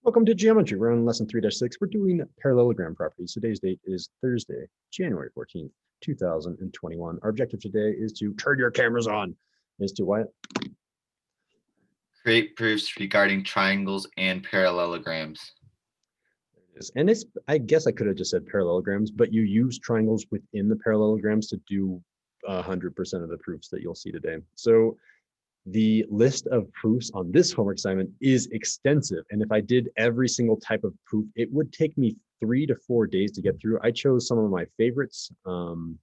Welcome to Geometry. We're on lesson 3-6. We're doing parallelogram properties. Today's date is Thursday, January 14th, 2021. Our objective today is to turn your cameras on. Is to what? Create proofs regarding triangles and parallelograms. There it is. And it's, I guess I could have just said parallelograms, but you use triangles within the parallelograms to do 100% of the proofs that you'll see today. So the list of proofs on this homework assignment is extensive. And if I did every single type of proof, it would take me 3 to 4 days to get through. I chose some of my favorites. Number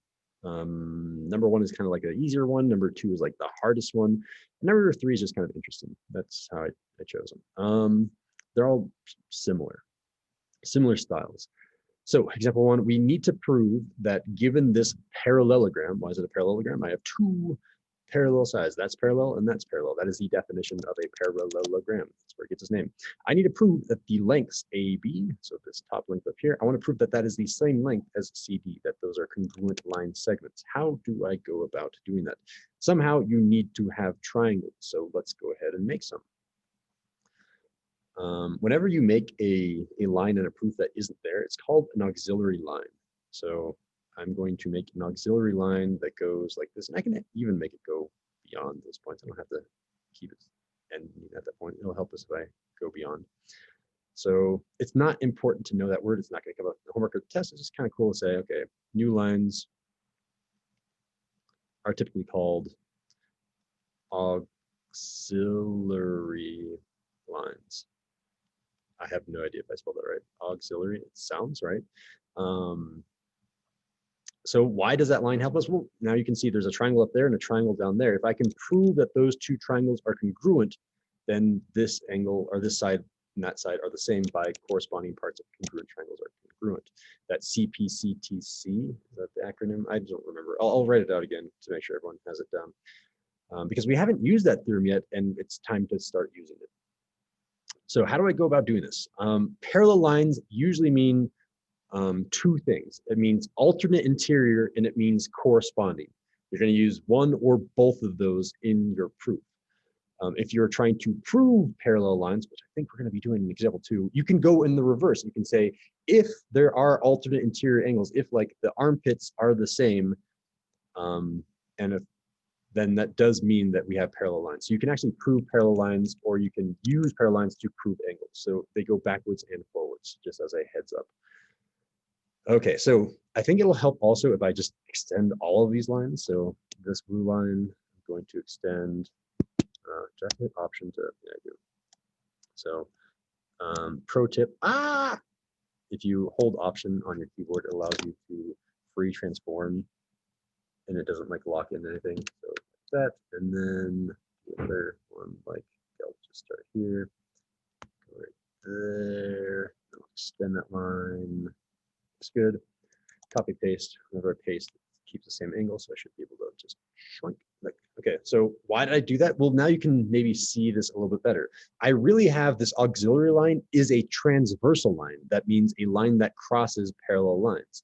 one is kind of like an easier one. Number two is like the hardest one. Number three is just kind of interesting. That's how I chose them. They're all similar styles. So example one, we need to prove that given this parallelogram, why is it a parallelogram? I have two parallel sides. That's parallel and that's parallel. That is the definition of a parallelogram. That's where it gets its name. I need to prove that the lengths AB, so this top length up here, I want to prove that that is the same length as CD, that those are congruent line segments. How do I go about doing that? Somehow you need to have triangles. So let's go ahead and make some. Whenever you make a line in a proof that isn't there, it's called an auxiliary line. So I'm going to make an auxiliary line that goes like this, and I can even make it go beyond those points. I don't have to keep it ending at that point. It'll help us if I go beyond. So it's not important to know that word. It's not going to come up in the homework or the test. It's just kind of cool to say, okay, new lines are typically called auxiliary lines. I have no idea if I spelled that right. Auxiliary, it sounds right. So why does that line help us? Well, now you can see there's a triangle up there and a triangle down there. If I can prove that those two triangles are congruent, then this angle or this side and that side are the same by corresponding parts of congruent triangles are congruent. That CPCTC, is that the acronym? I don't remember. I'll write it out again to make sure everyone has it down. Because we haven't used that theorem yet, and it's time to start using it. So how do I go about doing this? Parallel lines usually mean two things. It means alternate interior and it means corresponding. You're going to use one or both of those in your proof. If you're trying to prove parallel lines, which I think we're going to be doing in example 2, you can go in the reverse. You can say, if there are alternate interior angles, if like the armpits are the same, and if then that does mean that we have parallel lines. So you can actually prove parallel lines, or you can use parallel lines to prove angles. So they go backwards and forwards, just as a heads up. Okay, so I think it'll help also if I just extend all of these lines. So this blue line, I'm going to extend, hit option to, yeah, I do. So pro tip, if you hold option on your keyboard, it allows you to free transform and it doesn't like lock in anything. So like that, and then the other one, like I'll just start here, go right there, I'll extend that line. Looks good. Copy paste. Whenever I paste, it keeps the same angle, so I should be able to just shrink. Like, okay, so why did I do that? Well, now you can maybe see this a little bit better. I really have this auxiliary line is a transversal line. That means a line that crosses parallel lines.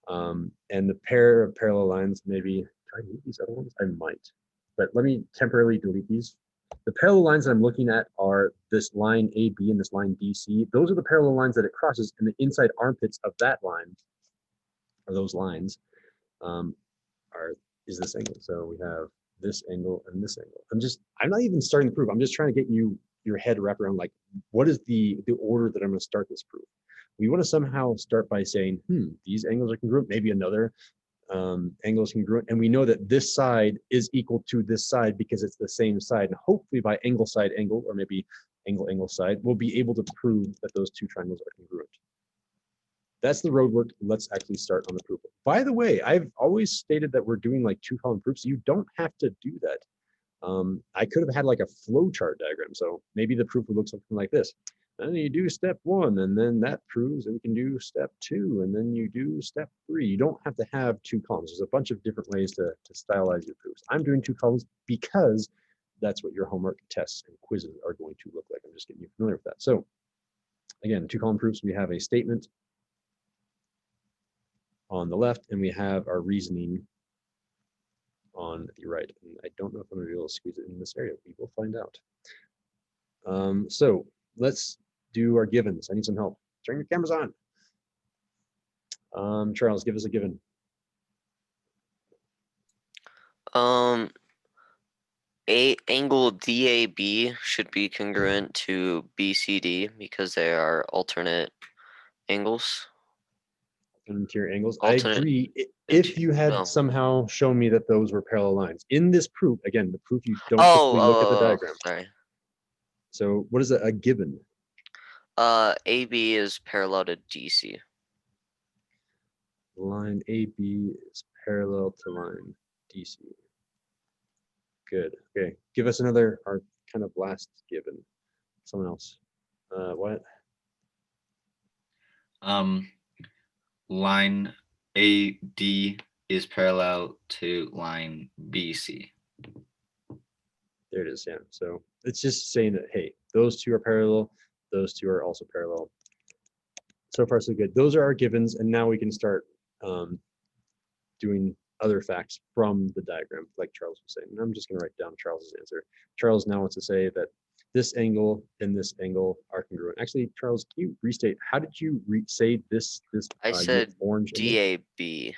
And the pair of parallel lines, maybe, do I need these other ones? I might, but let me temporarily delete these. The parallel lines that I'm looking at are this line AB and this line BC. Those are the parallel lines that it crosses, and the inside armpits of that line, or those lines, is this angle. So we have this angle and this angle. I'm not even starting the proof. I'm just trying to get your head wrapped around like, what is the order that I'm going to start this proof? We want to somehow start by saying, these angles are congruent. Maybe another angle is congruent, and we know that this side is equal to this side because it's the same side. And hopefully by angle side angle, or maybe angle side, we'll be able to prove that those two triangles are congruent. That's the road work. Let's actually start on the proof. By the way, I've always stated that we're doing like 2-column proofs. You don't have to do that. I could have had like a flow chart diagram. So maybe the proof would look something like this. And then you do step 1, and then that proves that we can do step 2, and then you do step 3. You don't have to have 2 columns. There's a bunch of different ways to stylize your proofs. I'm doing 2 columns because that's what your homework tests and quizzes are going to look like. I'm just getting you familiar with that. So again, 2-column proofs, we have a statement on the left, and we have our reasoning on the right. And I don't know if I'm going to be able to squeeze it in this area. We will find out. So let's do our givens. I need some help. Turn your cameras on. Charles, give us a given. Angle DAB should be congruent to BCD because they are alternate angles. Interior angles. Alternate I agree. If you had well. somehow shown me that those were parallel lines in this proof, again, the proof you don't Oh, typically look at the diagram. sorry. So what is a given? AB is parallel to DC. Line AB is parallel to line DC. Good. Okay. Give us another, our kind of last given. Someone else. What? Line AD is parallel to line BC. There it is. Yeah. So it's just saying that, hey, those two are parallel. Those two are also parallel. So far, so good. Those are our givens. And now we can start doing other facts from the diagram, like Charles was saying. And I'm just going to write down Charles's answer. Charles now wants to say that this angle and this angle are congruent. Actually, Charles, can you restate? How did you say this? I said orange angle? DAB.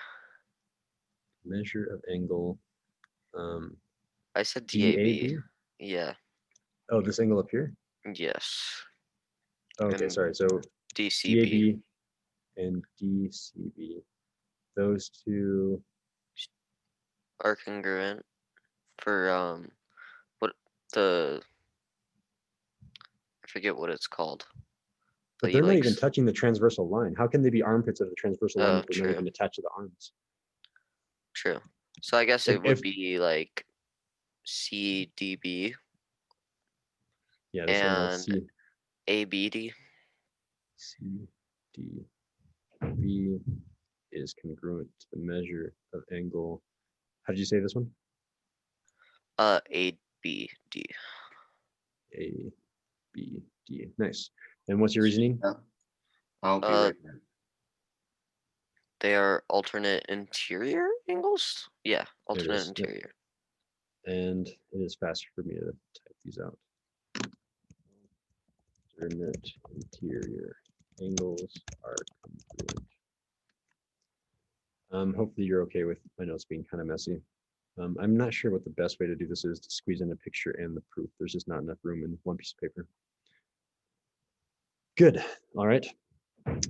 Measure of angle. I said DAB? DAB. Yeah. Oh, this angle up here? Yes. Okay, And sorry. So DCB. DAB and DCB. Those two are congruent for what I forget what it's called. but they're not even touching the transversal line. How can they be armpits of the transversal line if they're not even attached to the arms? True. So I guess it would be like CDB. Yeah, this and ABD. CDB is congruent to the measure of angle. How did you say this one? ABD. ABD. Nice. And what's your reasoning? I'll be right back. They are alternate interior angles? Yeah, alternate interior. Yep. And it is faster for me to type these out. Alternate interior angles are congruent. Hopefully you're okay with my notes being kind of messy. I'm not sure what the best way to do this is to squeeze in a picture and the proof. There's just not enough room in one piece of paper. Good. All right.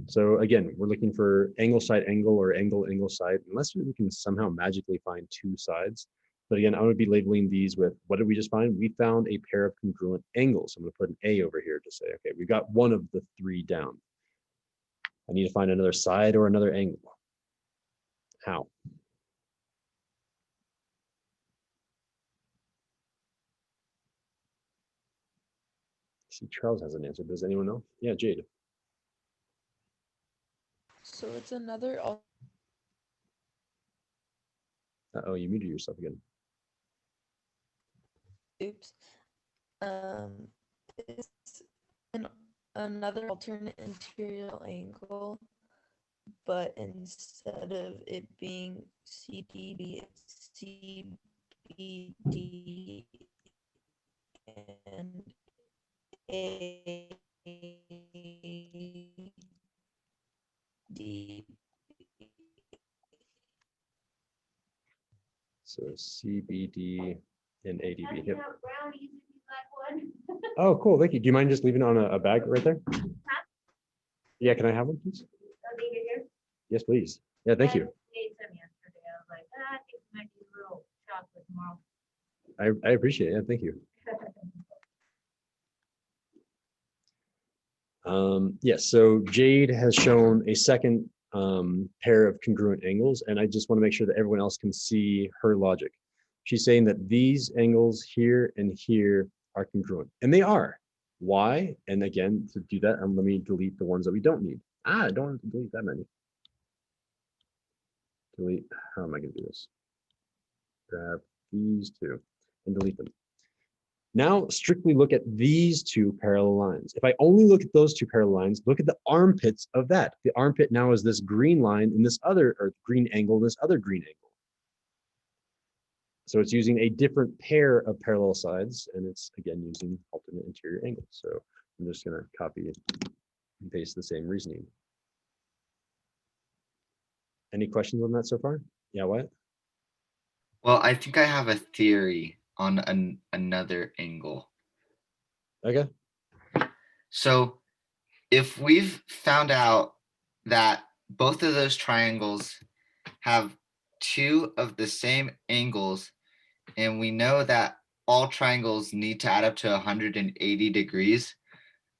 So again, we're looking for angle side angle or angle angle side, unless we can somehow magically find two sides. But again, I'm going to be labeling these with, what did we just find? We found a pair of congruent angles. I'm going to put an A over here to say, okay, we've got one of the three down. I need to find another side or another angle. How? See, Charles has an answer. Does anyone know? Yeah, Jade. So it's another. Uh-oh, you muted yourself again. Oops. It's another alternate interior angle, but instead of it being CDB, it's CBD and AD. So CBD and ADB. Yep. Oh, cool. Thank you. Do you mind just leaving it on a bag right there? Huh? Yeah, can I have one, please? Yes, please. Yeah, thank you. I appreciate it. Yeah, thank you. Yes, so Jade has shown a second pair of congruent angles, and I just want to make sure that everyone else can see her logic. She's saying that these angles here and here are congruent, and they are. Why? And again, to do that, let me delete the ones that we don't need. I don't have to delete that many. Delete. How am I going to do this? Grab these two and delete them. Now, strictly look at these two parallel lines. If I only look at those two parallel lines, look at the armpits of that. The armpit now is this green line in this other, or green angle, this other green angle. So it's using a different pair of parallel sides, and it's again using alternate interior angles. So I'm just gonna copy and paste the same reasoning. Any questions on that so far? Yeah, what? Well, I think I have a theory on another angle. Okay. So if we've found out that both of those triangles have two of the same angles, and we know that all triangles need to add up to 180 degrees,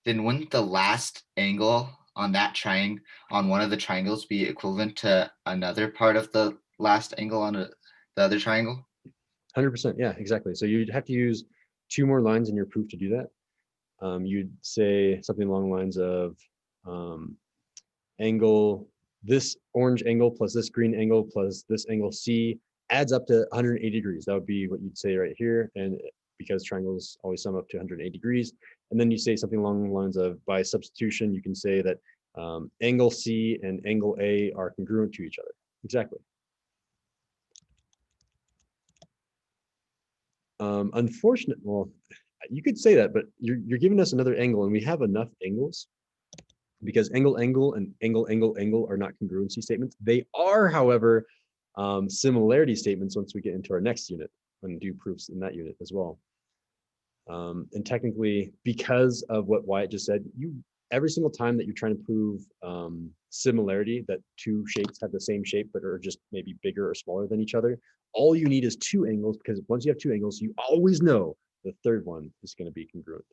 then wouldn't the last angle on that triangle, on one of the triangles, be equivalent to another part of the last angle on the other triangle? 100%. Yeah, exactly. So you'd have to use 2 more lines in your proof to do that. You'd say something along the lines of angle, this orange angle plus this green angle plus this angle C adds up to 180 degrees. That would be what you'd say right here. And because triangles always sum up to 180 degrees. And then you say something along the lines of, by substitution, you can say that angle C and angle A are congruent to each other. Exactly. Unfortunately, well, you could say that, but you're giving us another angle, and we have enough angles because angle and angle are not congruency statements. They are, however, similarity statements once we get into our next unit and do proofs in that unit as well. And technically, because of what Wyatt just said, every single time that you're trying to prove similarity, that 2 shapes have the same shape but are just maybe bigger or smaller than each other, all you need is 2 angles, because once you have 2 angles, you always know the third one is going to be congruent.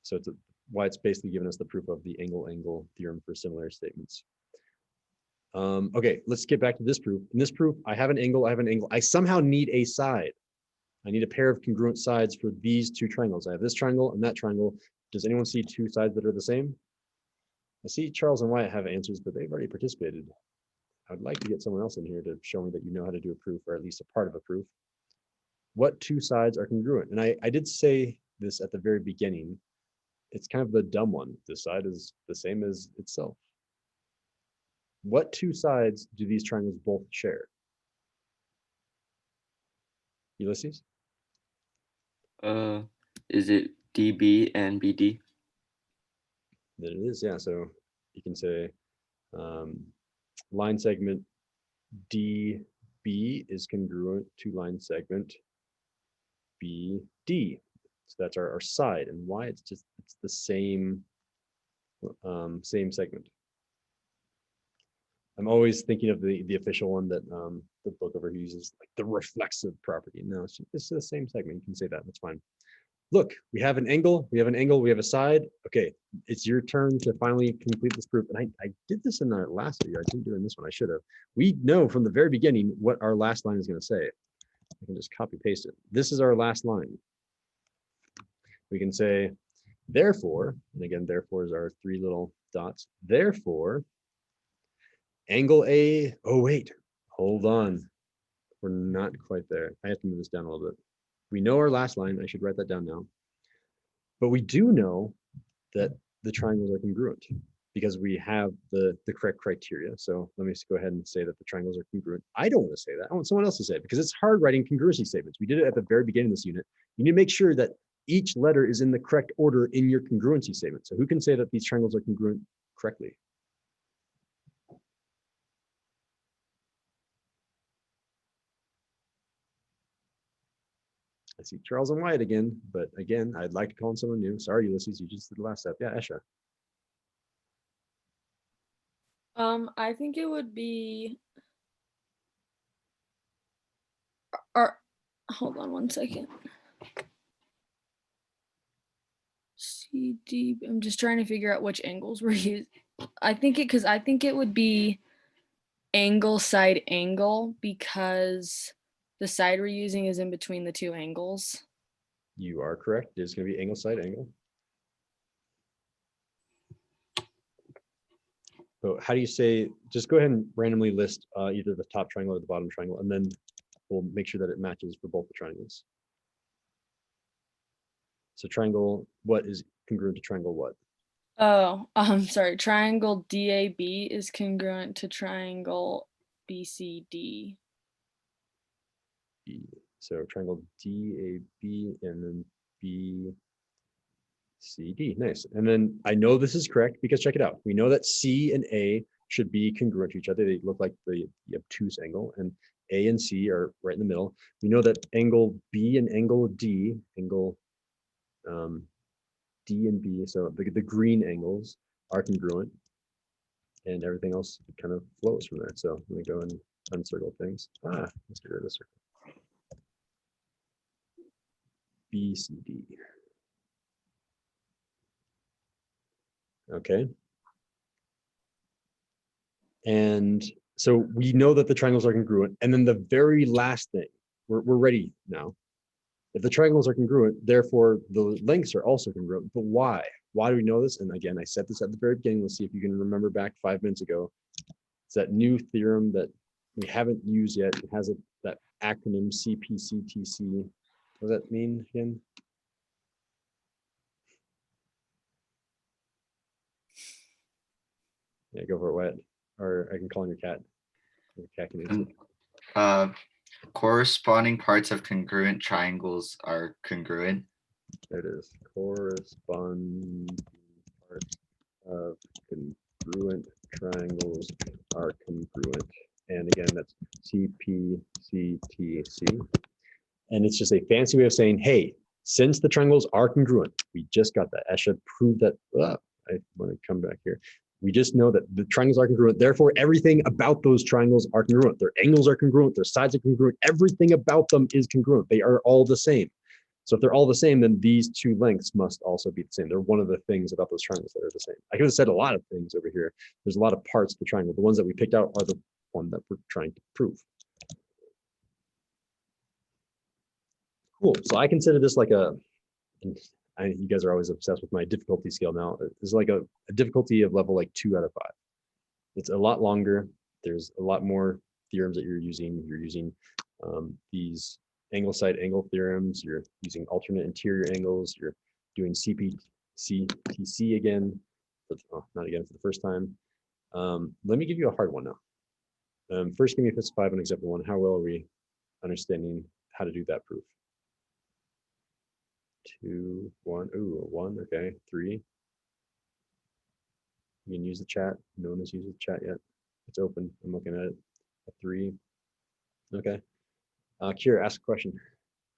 So it's Wyatt's basically giving us the proof of the angle theorem for similar statements. Okay, let's get back to this proof. In this proof, I have an angle, I somehow need a side. I need a pair of congruent sides for these 2 triangles. I have this triangle and that triangle. Does anyone see 2 sides that are the same? I see Charles and Wyatt have answers, but they've already participated. I would like to get someone else in here to show me that you know how to do a proof, or at least a part of a proof. What 2 sides are congruent? And I did say this at the very beginning. It's kind of the dumb one. This side is the same as itself. What 2 sides do these triangles both share? Ulysses? Is it DB and BD? There it is, yeah. So you can say line segment DB is congruent to line segment BD. So that's our side. And why? It's the same same segment. I'm always thinking of the official one that the book over uses, like the reflexive property. No, it's the same segment. You can say that. That's fine. Look, we have an angle, we have a side. Okay, it's your turn to finally complete this proof. And I did this in our last video. I didn't do it in this one. I should have. We know from the very beginning what our last line is going to say. I can just copy paste it. This is our last line. We can say, therefore, and again, therefore is our 3 little dots. Therefore, angle A, oh wait, hold on. We're not quite there. I have to move this down a little bit. We know our last line. I should write that down now. But we do know that the triangles are congruent because we have the correct criteria. So let me just go ahead and say that the triangles are congruent. I don't want to say that. I want someone else to say it because it's hard writing congruency statements. We did it at the very beginning of this unit. You need to make sure that each letter is in the correct order in your congruency statement. So who can say that these triangles are congruent correctly? I see Charles and Wyatt again, but again, I'd like to call on someone new. Sorry, Ulysses, you just did the last step. Yeah, Esha. I think it would be, or hold on one second. CD, I'm just trying to figure out which angles we're using. I think it would be angle side angle because the side we're using is in between the 2 angles. You are correct. It's going to be angle side angle. So how do you say, just go ahead and randomly list either the top triangle or the bottom triangle, and then we'll make sure that it matches for both the triangles. So triangle, what is congruent to triangle what? Oh, I'm sorry. Triangle DAB is congruent to triangle BCD. So triangle DAB and then CD, nice. And then I know this is correct because check it out. We know that C and A should be congruent to each other. They look like the obtuse angle, and A and C are right in the middle. We know that angle B and angle D, angle D and B, so the green angles are congruent, and everything else kind of flows from there. So let me go and uncircle things. Let's get rid of this circle. B, C, D. Okay. And so we know that the triangles are congruent. And then the very last thing, we're ready now. If the triangles are congruent, therefore the lengths are also congruent. But why? Why do we know this? And again, I said this at the very beginning. Let's see if you can remember back 5 minutes ago. It's that new theorem that we haven't used yet. It has that acronym CPCTC. What does that mean again? Yeah, go for it, Wyatt. Or I can call him your cat. Your cat can answer. Corresponding parts of congruent triangles are congruent. There it is. Corresponding parts of congruent triangles are congruent. And again, that's CPCTC. And it's just a fancy way of saying, hey, since the triangles are congruent, we just got that. I should prove that. I want to come back here. We just know that the triangles are congruent. Therefore, everything about those triangles are congruent. Their angles are congruent. Their sides are congruent. Everything about them is congruent. They are all the same. So if they're all the same, then these two lengths must also be the same. They're one of the things about those triangles that are the same. I could have said a lot of things over here. There's a lot of parts of the triangle. The ones that we picked out are the one that we're trying to prove. Cool. So I consider this like you guys are always obsessed with my difficulty scale now. It's like a difficulty of level like 2 out of 5. It's a lot longer. There's a lot more theorems that you're using. You're using these angle side angle theorems. You're using alternate interior angles. You're doing CPCTC again. Not again for the first time. Let me give you a hard one now. First, give me a 5 on example 1. How well are we understanding how to do that proof? 2, 1. Ooh, 1. Okay. 3. You can use the chat. No one has used the chat yet. It's open. I'm looking at it. A 3. Okay. Kira, ask a question.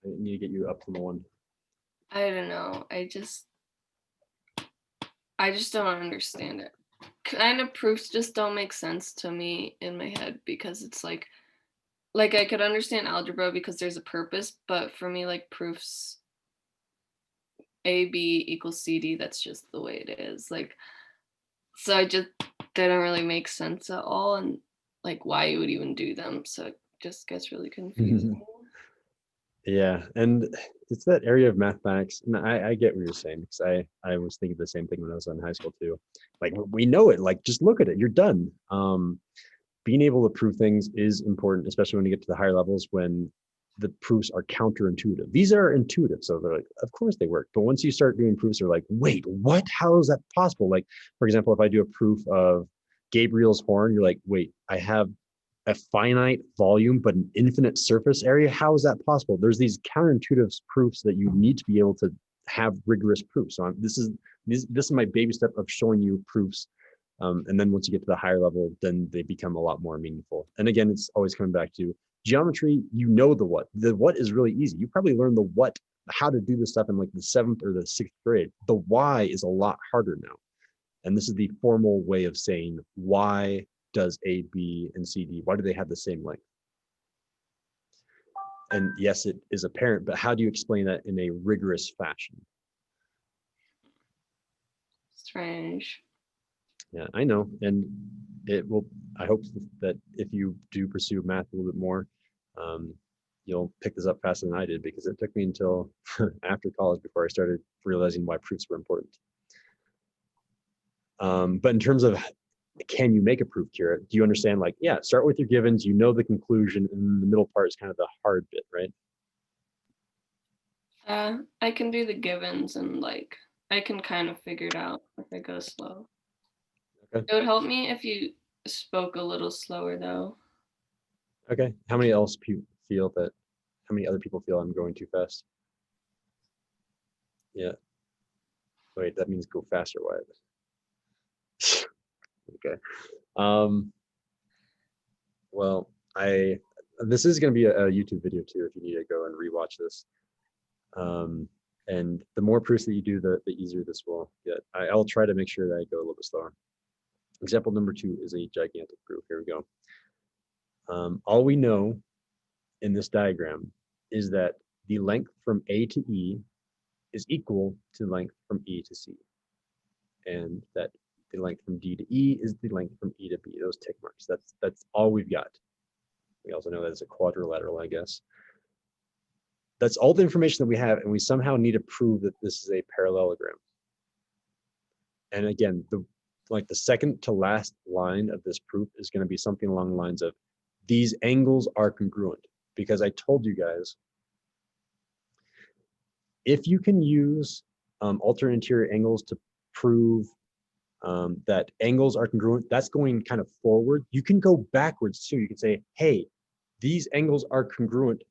I need to get you up from a 1. I don't know. I just don't understand it. Kind of proofs just don't make sense to me in my head because it's like I could understand algebra because there's a purpose, but for me, like proofs AB equals CD, that's just the way it is. Like, so they don't really make sense at all, and like why you would even do them. So it just gets really confusing. Yeah, and it's that area of mathematics, and I get what you're saying because I was thinking the same thing when I was in high school too. Like we know it, like just look at it, you're done. Being able to prove things is important, especially when you get to the higher levels when the proofs are counterintuitive. These are intuitive, so they're like, of course they work. But once you start doing proofs, they're like, wait, what? How is that possible? Like, for example, if I do a proof of Gabriel's horn, you're like, wait, I have a finite volume but an infinite surface area. How is that possible? There's these counterintuitive proofs that you need to be able to have rigorous proofs. So this is my baby step of showing you proofs. And then once you get to the higher level, then they become a lot more meaningful. And again, it's always coming back to geometry. You know the what. The what is really easy. You probably learned the what, how to do this stuff in like the 7th or the 6th grade. The why is a lot harder now. And this is the formal way of saying why does A, B, and C, D, why do they have the same length? And yes, it is apparent, but how do you explain that in a rigorous fashion? Strange. Yeah, I know. And it will, I hope that if you do pursue math a little bit more, you'll pick this up faster than I did, because it took me until after college before I started realizing why proofs were important. But in terms of, can you make a proof, Kira? Do you understand, like, yeah, start with your givens, you know the conclusion, and the middle part is kind of the hard bit, right? I can do the givens and like I can kind of figure it out if I go slow. Okay. It would help me if you spoke a little slower though. Okay. How many other people feel I'm going too fast? Yeah. Wait, that means go faster, Wyatt. Okay. Well, this is going to be a YouTube video too, if you need to go and rewatch this. And the more proofs that you do, the easier this will get. I'll try to make sure that I go a little bit slower. Example number 2 is a gigantic proof. Here we go. All we know in this diagram is that the length from A to E is equal to the length from E to C. And that the length from D to E is the length from E to B, those tick marks. That's all we've got. We also know that it's a quadrilateral, I guess. That's all the information that we have, and we somehow need to prove that this is a parallelogram. And again, the second to last line of this proof is going to be something along the lines of, these angles are congruent. Because I told you guys, if you can use alternate interior angles to prove that angles are congruent, that's going kind of forward. You can go backwards too. You can say, hey, these angles are congruent,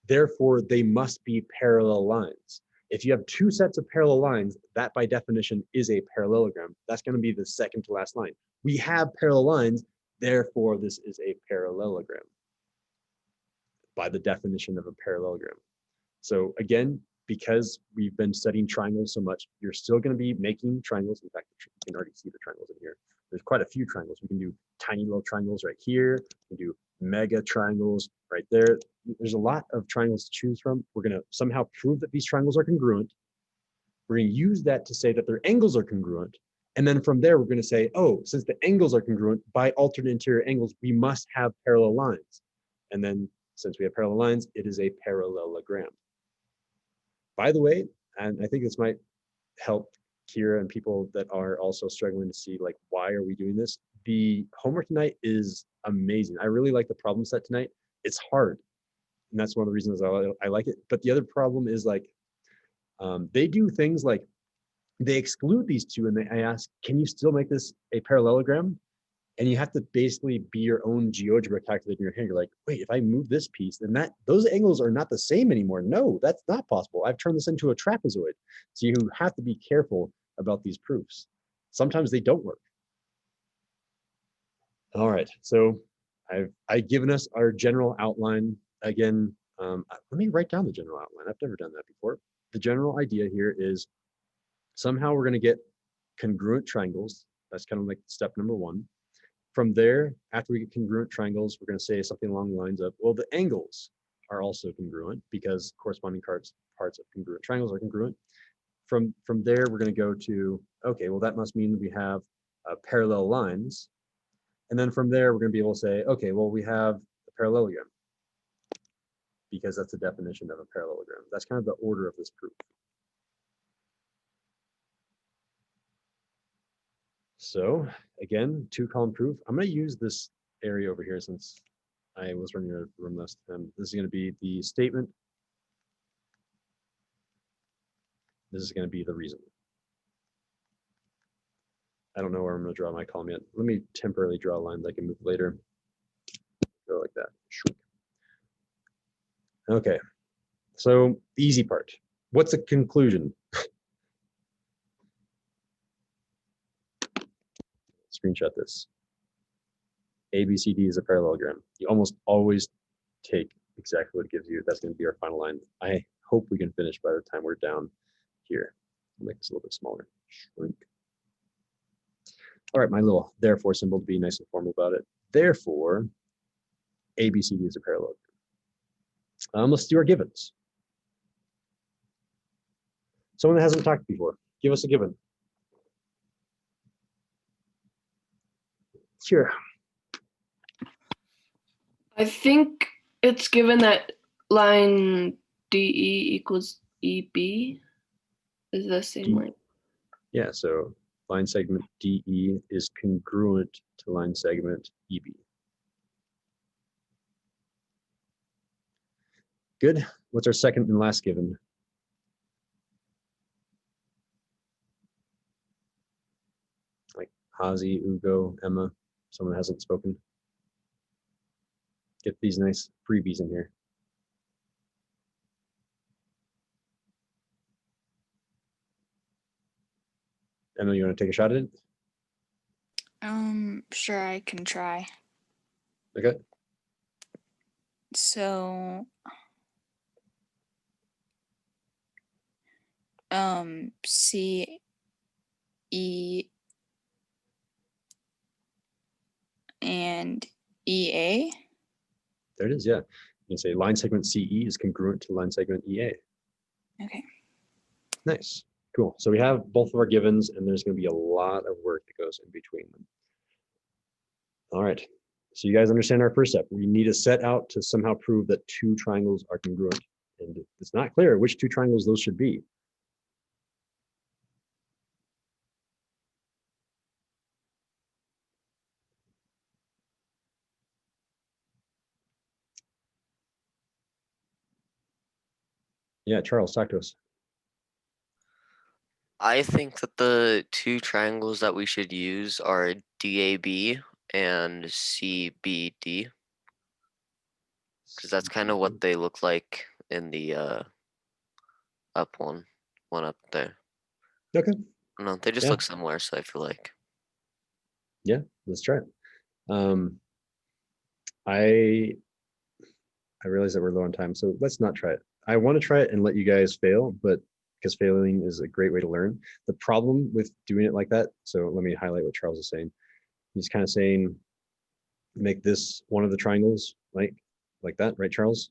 therefore they must be parallel lines. If you have 2 sets of parallel lines, that by definition is a parallelogram. That's going to be the second to last line. We have parallel lines, therefore this is a parallelogram by the definition of a parallelogram. So again, because we've been studying triangles so much, you're still going to be making triangles. In fact, you can already see the triangles in here. There's quite a few triangles. We can do tiny little triangles right here. We can do mega triangles right there. There's a lot of triangles to choose from. We're going to somehow prove that these triangles are congruent. We're going to use that to say that their angles are congruent. And then from there, we're going to say, oh, since the angles are congruent, by alternate interior angles, we must have parallel lines. And then since we have parallel lines, it is a parallelogram. By the way, and I think this might help Kira and people that are also struggling to see, like, why are we doing this? The homework tonight is amazing. I really like the problem set tonight. It's hard, and that's one of the reasons I like it. But the other problem is, like, they do things like they exclude these two, and I ask, can you still make this a parallelogram? And you have to basically be your own GeoGebra calculator in your hand. You're like, wait, if I move this piece, then those angles are not the same anymore. No, that's not possible. I've turned this into a trapezoid. So you have to be careful about these proofs. Sometimes they don't work. All right, so I've given us our general outline. Again, let me write down the general outline. I've never done that before. The general idea here is somehow we're going to get congruent triangles. That's kind of like step number 1. From there, after we get congruent triangles, we're going to say something along the lines of, well, the angles are also congruent because corresponding parts of congruent triangles are congruent. From there, we're going to go to, okay, well, that must mean we have parallel lines. And then from there, we're going to be able to say, okay, well, we have a parallelogram because that's the definition of a parallelogram. That's kind of the order of this proof. So again, 2-column proof. I'm going to use this area over here since I was running out of room last time. This is going to be the statement. This is going to be the reason. I don't know where I'm going to draw my column yet. Let me temporarily draw lines I can move later. Go like that. Okay, so the easy part. What's the conclusion? Screenshot this. ABCD is a parallelogram. You almost always take exactly what it gives you. That's going to be our final line. I hope we can finish by the time we're down here. I'll make this a little bit smaller. Shrink. All right, my little therefore symbol to be nice and formal about it. Therefore, ABCD is a parallelogram. Let's do our givens. Someone that hasn't talked before, give us a given. Sure. I think it's given that line DE equals EB is the same line. Yeah, so line segment DE is congruent to line segment EB. Good. What's our second and last given? Like Hazi, Ugo, Emma, someone that hasn't spoken. Get these nice freebies in here. Emily, you want to take a shot at it? Sure, I can try. Okay. So, C, E, and EA. There it is. Yeah. You can say line segment CE is congruent to line segment EA. Okay. Nice. Cool. So we have both of our givens, and there's going to be a lot of work that goes in between them. All right. So you guys understand our first step. We need to set out to somehow prove that two triangles are congruent. And it's not clear which two triangles those should be. Yeah, Charles, talk to us. I think that the two triangles that we should use are DAB and CBD, because that's kind of what they look like in the up one up there. Okay. No, they just Yeah. look similar, so I feel like. Yeah, let's try it. I realize that we're low on time, so let's not try it. I want to try it and let you guys fail, but because failing is a great way to learn. The problem with doing it like that, so let me highlight what Charles is saying. He's kind of saying, make this one of the triangles, like that, right, Charles?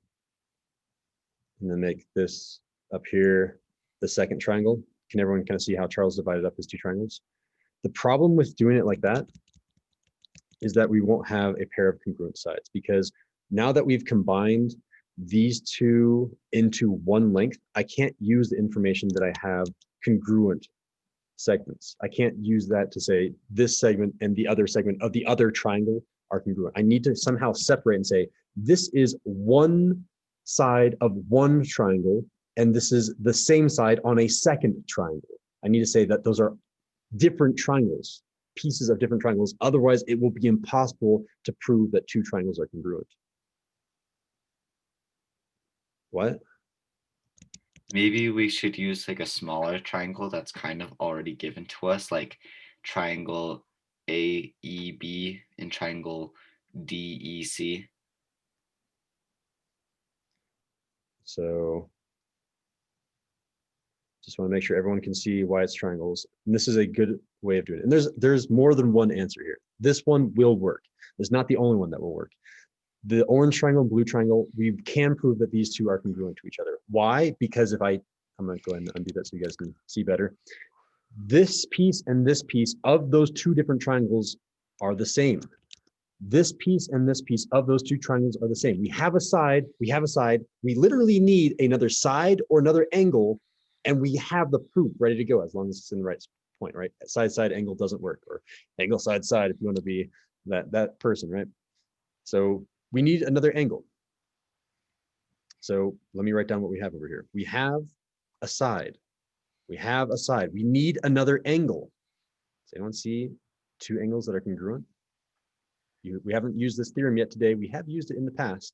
And then make this up here the second triangle. Can everyone kind of see how Charles divided up his two triangles? The problem with doing it like that is that we won't have a pair of congruent sides, because now that we've combined these two into one length, I can't use the information that I have congruent segments. I can't use that to say this segment and the other segment of the other triangle are congruent. I need to somehow separate and say, this is one side of one triangle, and this is the same side on a second triangle. I need to say that those are different triangles, pieces of different triangles. Otherwise, it will be impossible to prove that two triangles are congruent. What? Maybe we should use like a smaller triangle that's kind of already given to us, like triangle AEB and triangle DEC. So just want to make sure everyone can see why it's triangles. And this is a good way of doing it. And there's more than one answer here. This one will work. It's not the only one that will work. The orange triangle and blue triangle, we can prove that these two are congruent to each other. Why? Because if I'm going to go ahead and undo that so you guys can see better. This piece and this piece of those two different triangles are the same. This piece and this piece of those two triangles are the same. We have a side, we literally need another side or another angle, and we have the proof ready to go as long as it's in the right point, right? Side angle doesn't work, or angle side if you want to be that person, right? So we need another angle. So let me write down what we have over here. We have a side. We need another angle. Does anyone see two angles that are congruent? We haven't used this theorem yet today. We have used it in the past.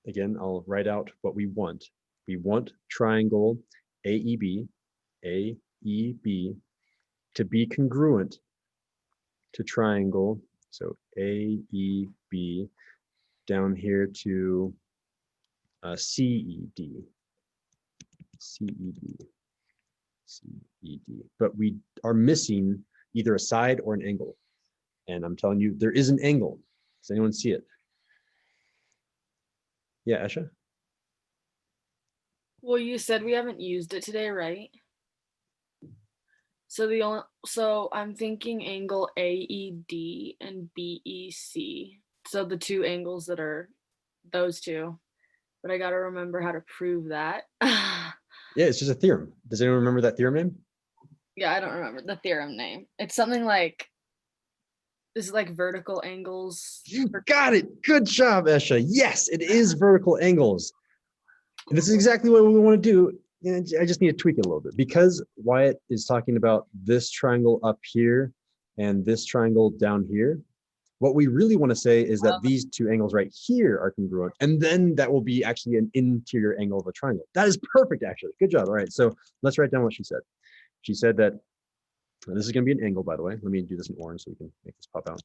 Again, I'll write out what we want. We want triangle AEB to be congruent to triangle, so AEB down here to CED. But we are missing either a side or an angle. And I'm telling you, there is an angle. Does anyone see it? Yeah, Esha? Well, you said we haven't used it today, right? So I'm thinking angle AED and BEC. So the two angles that are those two. But I got to remember how to prove that. Yeah, it's just a theorem. Does anyone remember that theorem name? Yeah, I don't remember the theorem name. It's something like, is it like vertical angles? You got it. Good job, Esha. Yes, it is vertical angles. And this is exactly what we want to do. And I just need to tweak it a little bit, because Wyatt is talking about this triangle up here and this triangle down here. What we really want to say is that these two angles right here are congruent, and then that will be actually an interior angle of a triangle. That is perfect, actually. Good job. All right, so let's write down what she said. She said that, and this is going to be an angle, by the way. Let me do this in orange so we can make this pop out.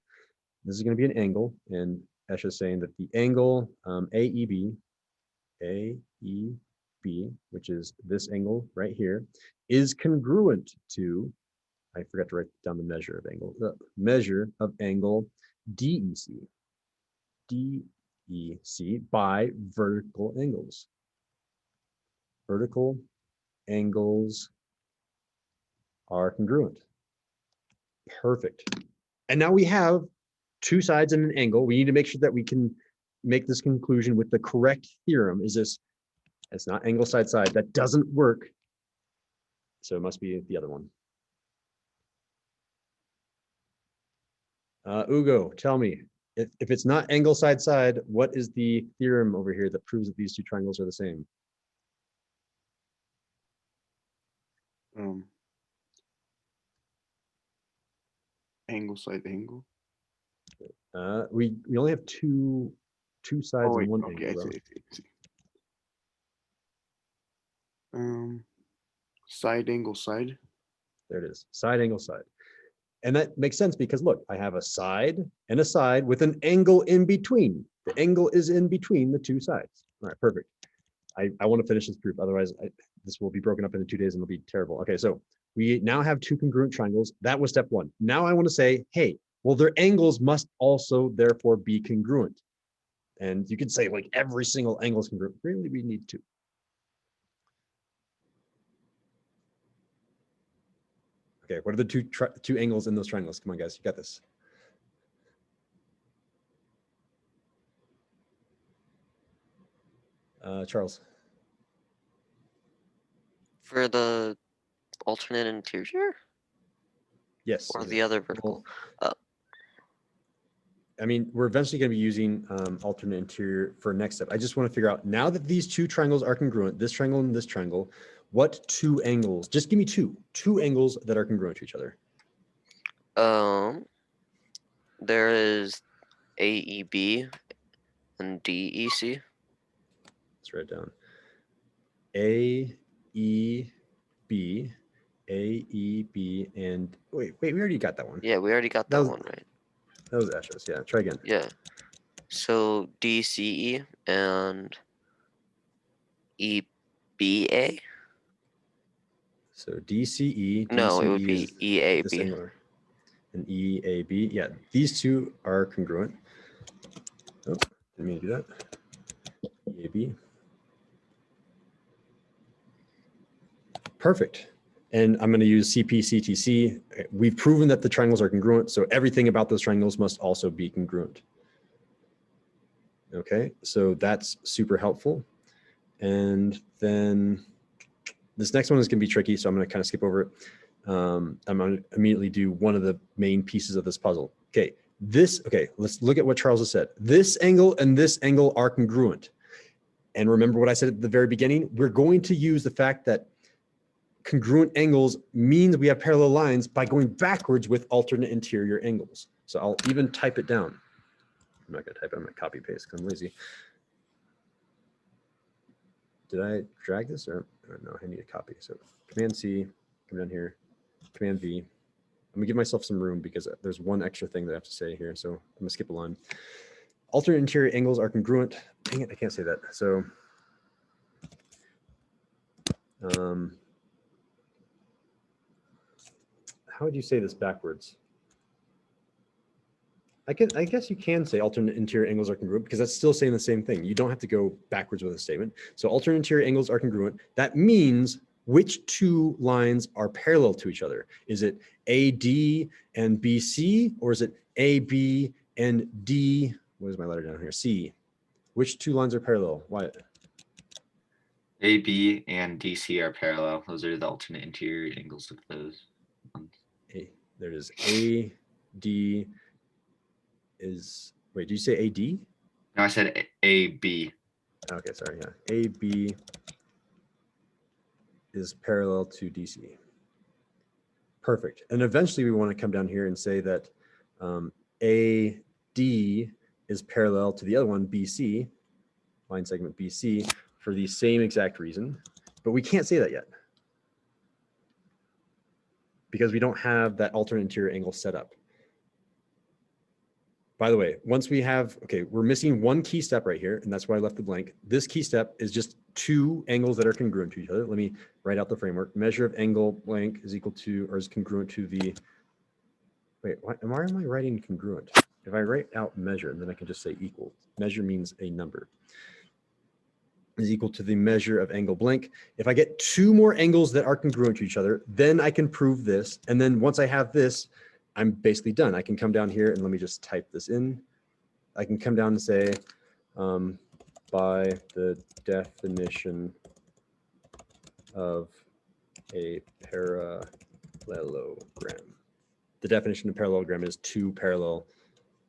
This is going to be an angle, and Esha is saying that the angle AEB, which is this angle right here, is congruent to, I forgot to write down the measure of angle, angle DEC by vertical angles. Vertical angles are congruent. Perfect. And now we have two sides and an angle. We need to make sure that we can make this conclusion with the correct theorem. Is this, it's not angle side side. That doesn't work. So it must be the other one. Ugo, tell me, if it's not angle side side, what is the theorem over here that proves that these two triangles are the same? Angle side angle. We only have two sides Oh, wait, and one okay, angle. I see. Side angle side. There it is, side angle side. And that makes sense because look, I have a side and a side with an angle in between. The angle is in between the two sides. All right, perfect. I want to finish this proof. Otherwise, this will be broken up into 2 days and it'll be terrible. Okay, so we now have two congruent triangles. That was step one. Now I want to say, hey, well, their angles must also therefore be congruent. And you could say like every single angle is congruent. Really, we need two. Okay, what are the two angles in those triangles? Come on, guys, you got this. Charles. For the alternate interior Yes. or the other vertical? I mean, we're eventually going to be using alternate interior for next step. I just want to figure out, now that these two triangles are congruent, this triangle and this triangle, what two angles, just give me two angles that are congruent to each other. There is AEB and DEC. Let's write it down. AEB, and wait, we already got that one. Yeah, we already got that one, right? That was Ashes. Yeah, try again. Yeah. So DCE and EBA. So DCE. No, it would DCE be is this EAB. angle, and EAB. Yeah, these two are congruent. Oh, didn't mean to do that. EAB. Perfect. And I'm going to use CP, CTC. We've proven that the triangles are congruent, so everything about those triangles must also be congruent. Okay, so that's super helpful. And then this next one is going to be tricky, so I'm going to kind of skip over it. I'm going to immediately do one of the main pieces of this puzzle. Okay, let's look at what Charles has said. This angle and this angle are congruent. And remember what I said at the very beginning? We're going to use the fact that congruent angles means we have parallel lines by going backwards with alternate interior angles. So I'll even type it down. I'm not going to type it, I'm going to copy paste because I'm lazy. Did I drag this or no? I need a copy. So Command C, come down here, Command V. I'm going to give myself some room because there's one extra thing that I have to say here. So I'm going to skip a line. Alternate interior angles are congruent. Dang it, I can't say that. So how would you say this backwards? I guess you can say alternate interior angles are congruent because that's still saying the same thing. You don't have to go backwards with a statement. So alternate interior angles are congruent. That means which two lines are parallel to each other? Is it AD and BC, or is it AB and D? What is my letter down here? C. Which two lines are parallel? Wyatt? AB and DC are parallel. Those are the alternate interior angles of those ones. There it is. AD is, wait, did you say AD? No, I said AB. Okay, sorry, yeah. AB is parallel to DC. Perfect. And eventually we want to come down here and say that AD D is parallel to the other one, BC, line segment BC, for the same exact reason, but we can't say that yet because we don't have that alternate interior angle set up. By the way, once we have, okay, we're missing one key step right here, and that's why I left the blank. This key step is just two angles that are congruent to each other. Let me write out the framework. Measure of angle blank is equal to, or is congruent to the, wait, why am I writing congruent? If I write out measure, then I can just say equal. Measure means a number. Is equal to the measure of angle blank. If I get two more angles that are congruent to each other, then I can prove this. And then once I have this, I'm basically done. I can come down here and let me just type this in. I can come down and say, by the definition of a parallelogram. The definition of parallelogram is two parallel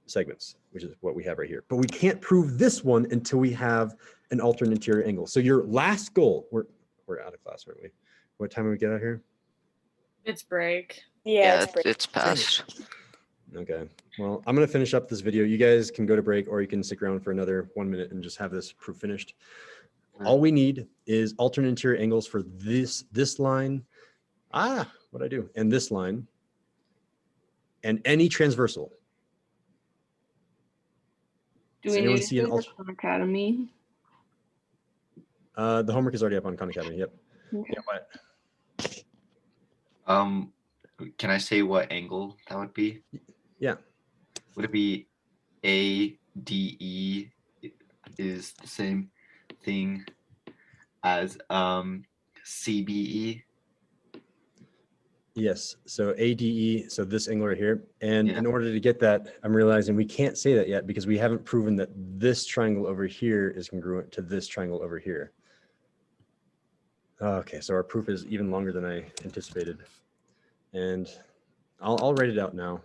segments, which is what we have right here. But we can't prove this one until we have an alternate interior angle. So your last goal, we're out of class, aren't we? What time do we get out here? It's break. Yeah, it's past. Okay, well, I'm gonna finish up this video. You guys can go to break or you can stick around for another 1 minute and just have this proof finished. All we need is alternate interior angles for this line. What'd I do? And this line, and any transversal. Do Does we anyone need to see an do this on Academy? The homework is already up on Khan Academy. Yep. Okay. Yeah, what? Can I say what angle that would be? Yeah. Would it be ADE is the same thing as CBE? Yes. So ADE, so this angle right here. And Yeah. in order to get that, I'm realizing we can't say that yet because we haven't proven that this triangle over here is congruent to this triangle over here. Okay, so our proof is even longer than I anticipated. And I'll write it out now.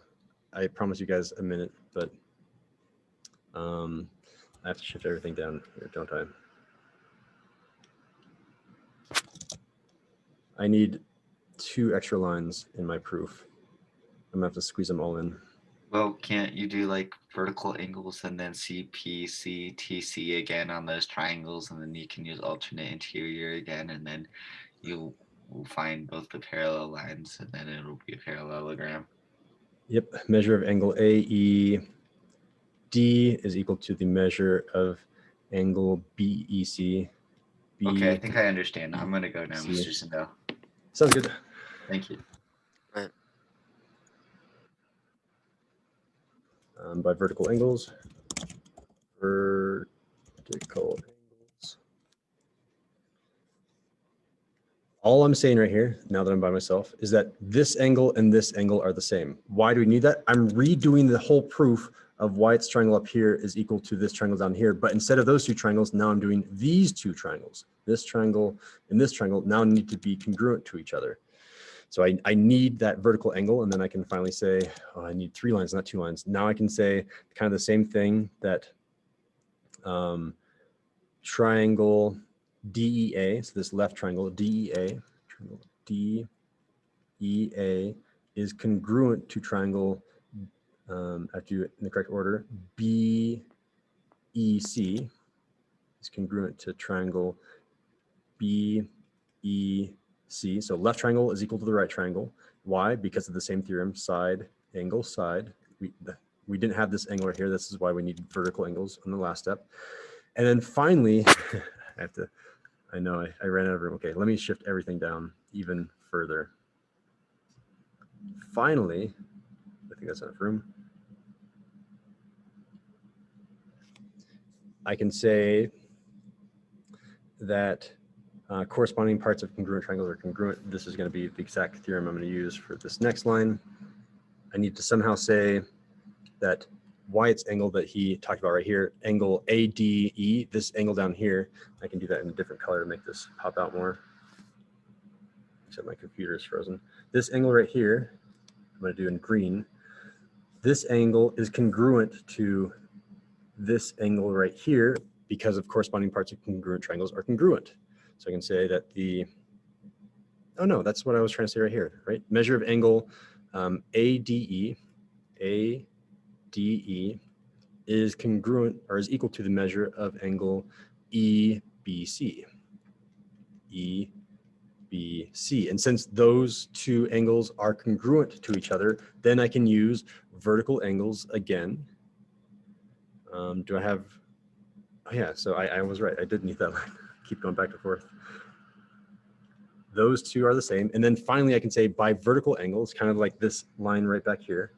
I promise you guys a minute, but I have to shift everything down here, don't I? I need 2 extra lines in my proof. I'm gonna have to squeeze them all in. Well, can't you do like vertical angles and then CPC, TC again on those triangles, and then you can use alternate interior again, and then you will find both the parallel lines, and then it'll be a parallelogram. Yep, measure of angle AED is equal to the measure of angle BEC. Okay, I think I understand. I'm gonna go now, See. Mr. Sindel. Sounds good. Thank you. By vertical angles. Vertical angles. All I'm saying right here, now that I'm by myself, is that this angle and this angle are the same. Why do we need that? I'm redoing the whole proof of Wyatt's triangle up here is equal to this triangle down here. But instead of those 2 triangles, now I'm doing these 2 triangles. This triangle and this triangle now need to be congruent to each other. So I need that vertical angle, and then I can finally say, oh, I need 3 lines, not 2 lines. Now I can say kind of the same thing that triangle DEA, so this left triangle, DEA is congruent to triangle, I have to do it in the correct order, BEC is congruent to triangle BEC. So left triangle is equal to the right triangle. Why? Because of the same theorem, side, angle, side. We didn't have this angle right here. This is why we need vertical angles on the last step. And then finally, I know I ran out of room. Okay, let me shift everything down even further. Finally, I think that's enough room. I can say that corresponding parts of congruent triangles are congruent. This is going to be the exact theorem I'm going to use for this next line. I need to somehow say that Wyatt's angle that he talked about right here, angle ADE, this angle down here, I can do that in a different color to make this pop out more. Except my computer is frozen. This angle right here, I'm going to do in green. This angle is congruent to this angle right here because of corresponding parts of congruent triangles are congruent. So I can say that oh no, that's what I was trying to say right here, right? Measure of angle ADE is congruent or is equal to the measure of angle EBC. EBC. And since those two angles are congruent to each other, then I can use vertical angles again. Do I have, oh yeah, so I was right. I did need that line. Keep going back and forth. Those two are the same. And then finally, I can say by vertical angles, kind of like this line right back here.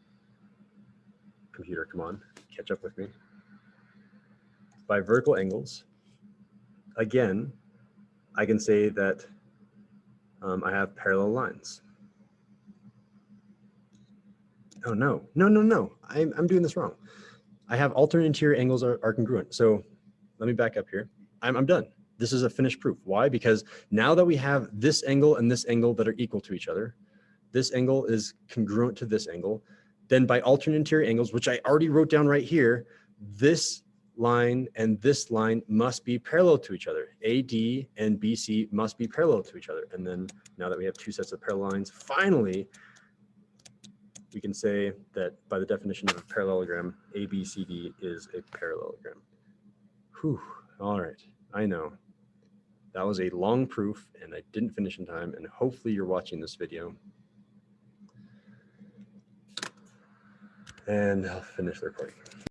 Computer, come on, catch up with me. By vertical angles, again, I can say that I have parallel lines. Oh no, no, no, no, I'm doing this wrong. I have alternate interior angles are congruent. So let me back up here. I'm done. This is a finished proof. Why? Because now that we have this angle and this angle that are equal to each other, this angle is congruent to this angle, then by alternate interior angles, which I already wrote down right here, this line and this line must be parallel to each other. AD and BC must be parallel to each other. And then now that we have two sets of parallel lines, finally, we can say that by the definition of a parallelogram, ABCD is a parallelogram. Whew, all right, I know. That was a long proof and I didn't finish in time, and hopefully you're watching this video. And I'll finish the recording.